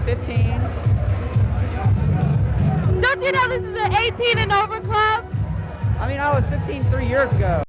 15. Don't you know this is an 18 and over club? I mean, I was 15 3 years ago.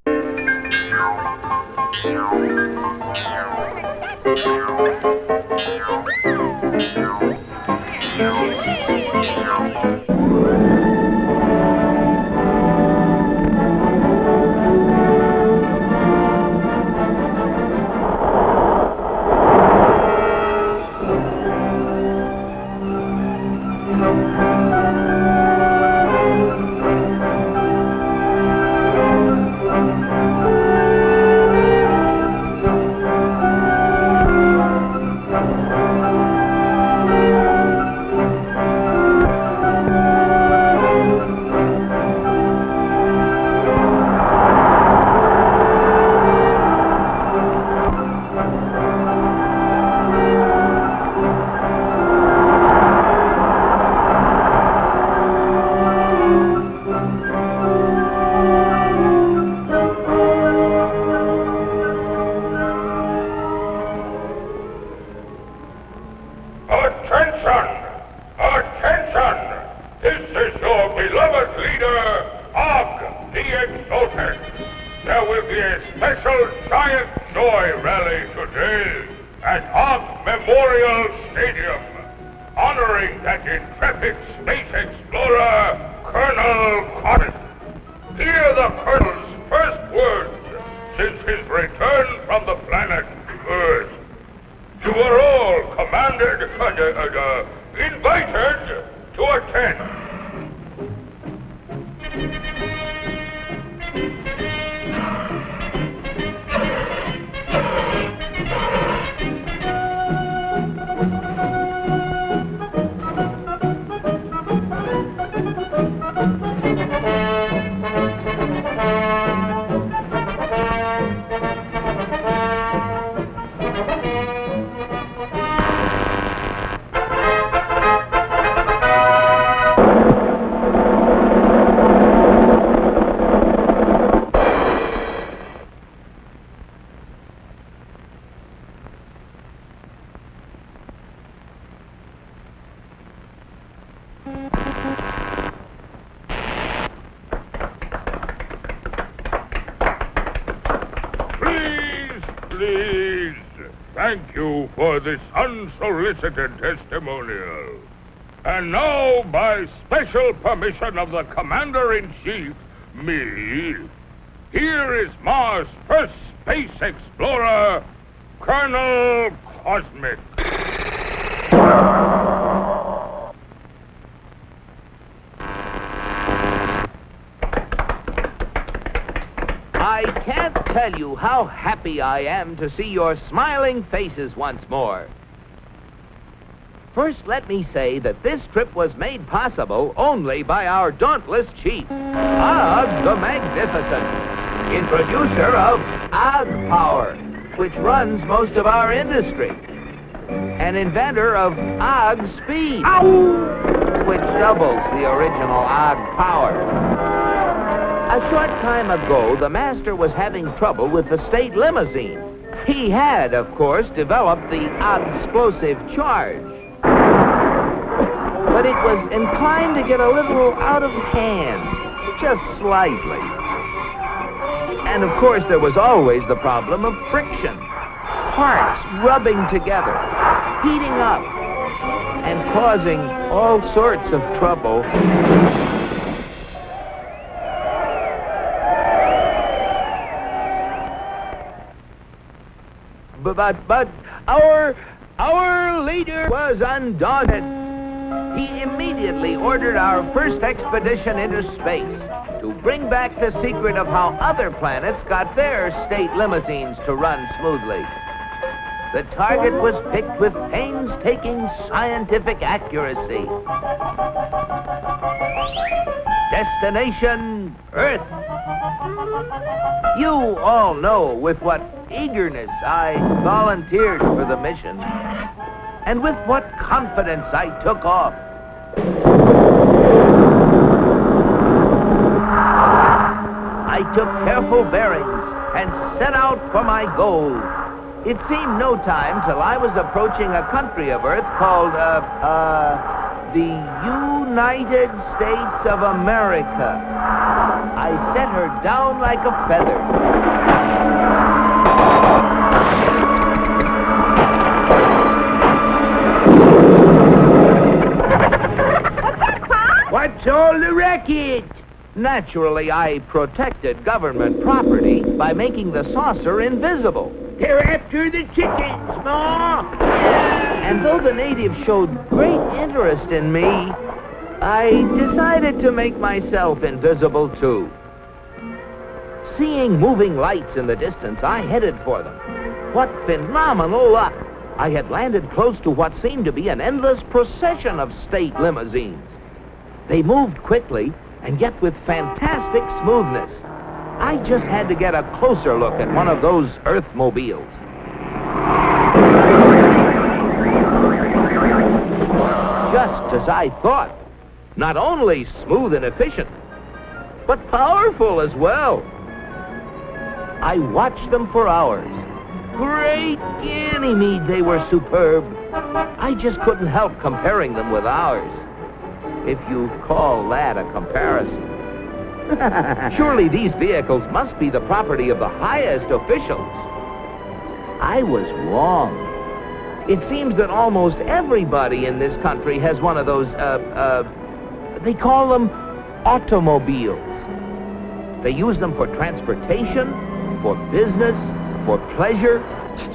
Please, thank you for this unsolicited testimonial. And now, by special permission of the Commander-in-Chief, me, here is Mars' first space explorer, Colonel Cosmic. I can't tell you how happy I am to see your smiling faces once more. First, let me say that this trip was made possible only by our dauntless chief, Og the Magnificent, introducer of Og Power, which runs most of our industry, and inventor of Og Speed, which doubles the original Og Power. A short time ago, the master was having trouble with the state limousine. He had, of course, developed the explosive charge. But it was inclined to get a little out of hand, just slightly. And of course, there was always the problem of friction. Parts rubbing together, heating up, and causing all sorts of trouble. But our leader was undaunted. He immediately ordered our first expedition into space to bring back the secret of how other planets got their state limousines to run smoothly. The target was picked with painstaking scientific accuracy. Destination, Earth. You all know with what eagerness I volunteered for the mission, and with what confidence I took off. I took careful bearings and set out for my goal, It seemed no time till I was approaching a country of Earth called, the United States of America. I set her down like a feather. What's all the racket? Naturally, I protected government property by making the saucer invisible. They're after the chickens, Ma! And though the natives showed great interest in me, I decided to make myself invisible, too. Seeing moving lights in the distance, I headed for them. What phenomenal luck! I had landed close to what seemed to be an endless procession of state limousines. They moved quickly, and yet with fantastic smoothness. I just had to get a closer look at one of those Earthmobiles. Just as I thought. Not only smooth and efficient, but powerful as well. I watched them for hours. Great Ganymede, they were superb. I just couldn't help comparing them with ours. If you call that a comparison. Surely these vehicles must be the property of the highest officials. I was wrong. It seems that almost everybody in this country has one of those, they call them automobiles. They use them for transportation, for business, for pleasure.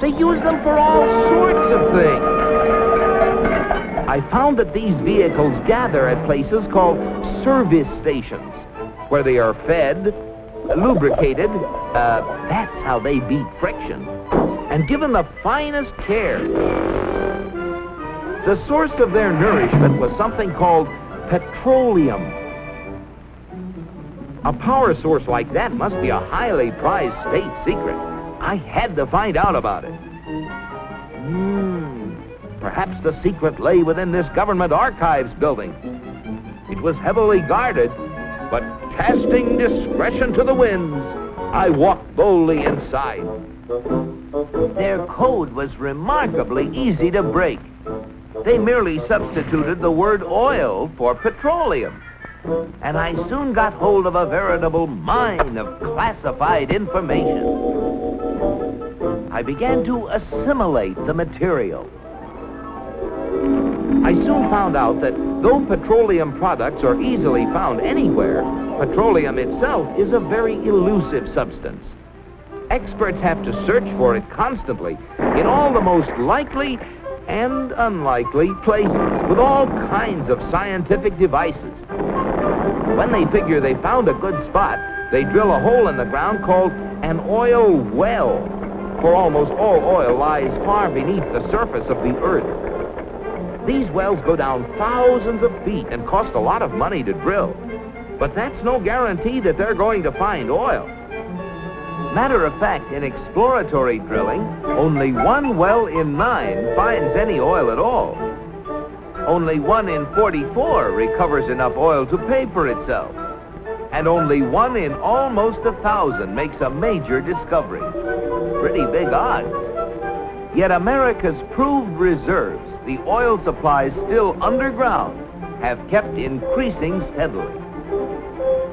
They use them for all sorts of things. I found that these vehicles gather at places called service stations, where they are fed, lubricated, that's how they beat friction, and given the finest care. The source of their nourishment was something called petroleum. A power source like that must be a highly prized state secret. I had to find out about it. Perhaps the secret lay within this government archives building. It was heavily guarded, but casting discretion to the winds, I walked boldly inside. Their code was remarkably easy to break. They merely substituted the word oil for petroleum. And I soon got hold of a veritable mine of classified information. I began to assimilate the material. I soon found out that though petroleum products are easily found anywhere, petroleum itself is a very elusive substance. Experts have to search for it constantly in all the most likely and unlikely places with all kinds of scientific devices. When they figure they found a good spot, they drill a hole in the ground called an oil well, for almost all oil lies far beneath the surface of the earth. These wells go down thousands of feet and cost a lot of money to drill. But that's no guarantee that they're going to find oil. Matter of fact, in exploratory drilling, only 1 well in 9 finds any oil at all. Only 1 in 44 recovers enough oil to pay for itself. And only 1 in almost 1,000 makes a major discovery. Pretty big odds. Yet America's proved reserves, the oil supplies still underground, have kept increasing steadily.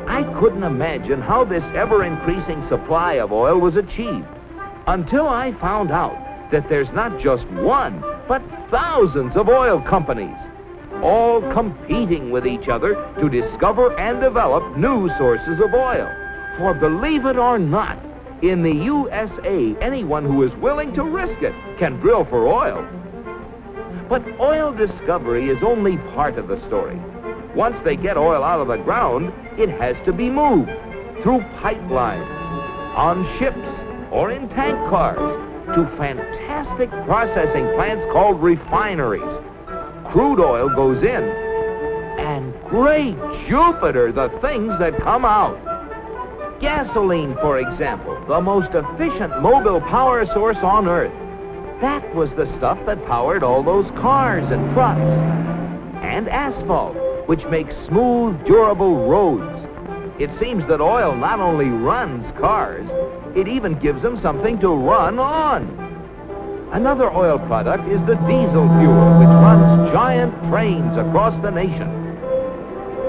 I couldn't imagine how this ever-increasing supply of oil was achieved until I found out that there's not just 1, but thousands of oil companies, all competing with each other to discover and develop new sources of oil. For believe it or not, in the USA, anyone who is willing to risk it can drill for oil. But oil discovery is only part of the story. Once they get oil out of the ground, it has to be moved through pipelines, on ships, or in tank cars to fantastic processing plants called refineries. Crude oil goes in, and great Jupiter, the things that come out. Gasoline, for example, the most efficient mobile power source on Earth. That was the stuff that powered all those cars and trucks. And asphalt, which makes smooth, durable roads. It seems that oil not only runs cars, it even gives them something to run on. Another oil product is the diesel fuel, which runs giant trains across the nation.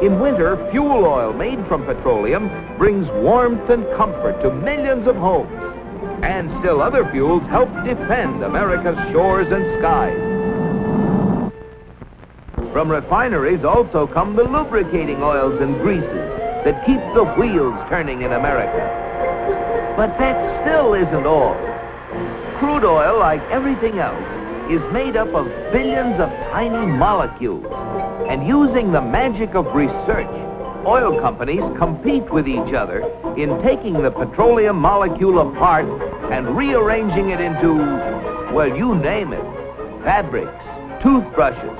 In winter, fuel oil made from petroleum brings warmth and comfort to millions of homes. And still other fuels help defend America's shores and skies. From refineries also come the lubricating oils and greases that keep the wheels turning in America. But that still isn't all. Crude oil, like everything else, is made up of billions of tiny molecules. And using the magic of research, oil companies compete with each other in taking the petroleum molecule apart and rearranging it into, well, you name it, fabrics, toothbrushes,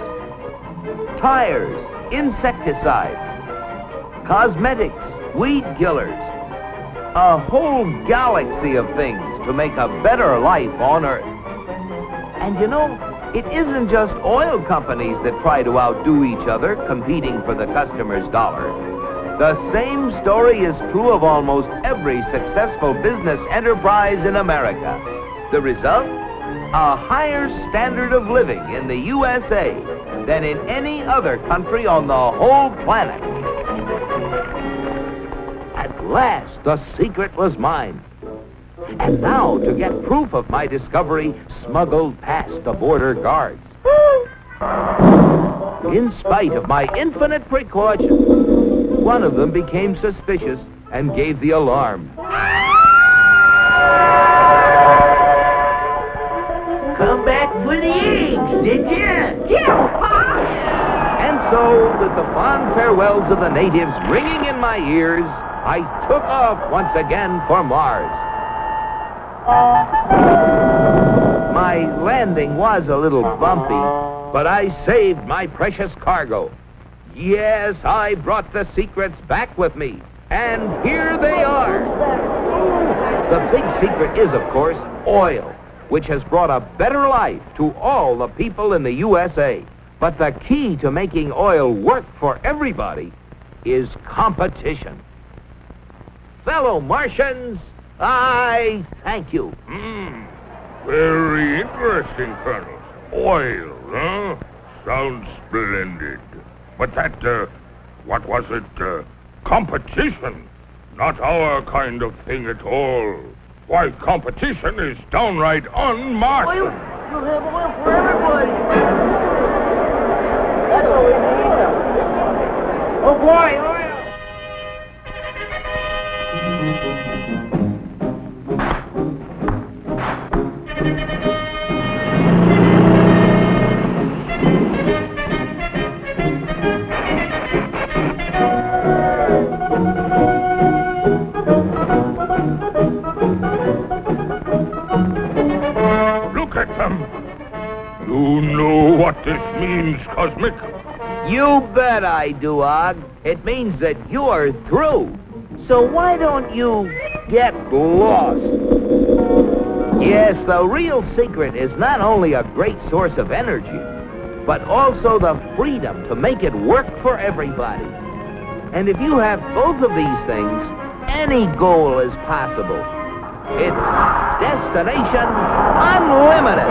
tires, insecticides, cosmetics, weed killers, a whole galaxy of things to make a better life on Earth. And you know, it isn't just oil companies that try to outdo each other, competing for the customer's dollar. The same story is true of almost every successful business enterprise in America. The result? A higher standard of living in the USA than in any other country on the whole planet. At last, the secret was mine. And now, to get proof of my discovery, smuggled past the border guards. In spite of my infinite precautions, one of them became suspicious and gave the alarm. Come back for the eggs, did you? Yeah. And so, with the fond farewells of the natives ringing in my ears, I took off once again for Mars. My landing was a little bumpy, but I saved my precious cargo. Yes, I brought the secrets back with me, and here they are. The big secret is, of course, oil, which has brought a better life to all the people in the USA. But the key to making oil work for everybody is competition. Fellow Martians, I thank you. Very interesting, Colonel. Oil, huh? Sounds splendid. But that, what was it? Competition. Not our kind of thing at all. Why, competition is downright un-Martian. You'll have oil for everybody. That's what we need. Oh, boy, oil. Look at them. You know what this means, Cosmic? You bet I do, Og. It means that you're through. So why don't you get lost? Yes, the real secret is not only a great source of energy, but also the freedom to make it work for everybody. And if you have both of these things, any goal is possible. It's Destination Unlimited.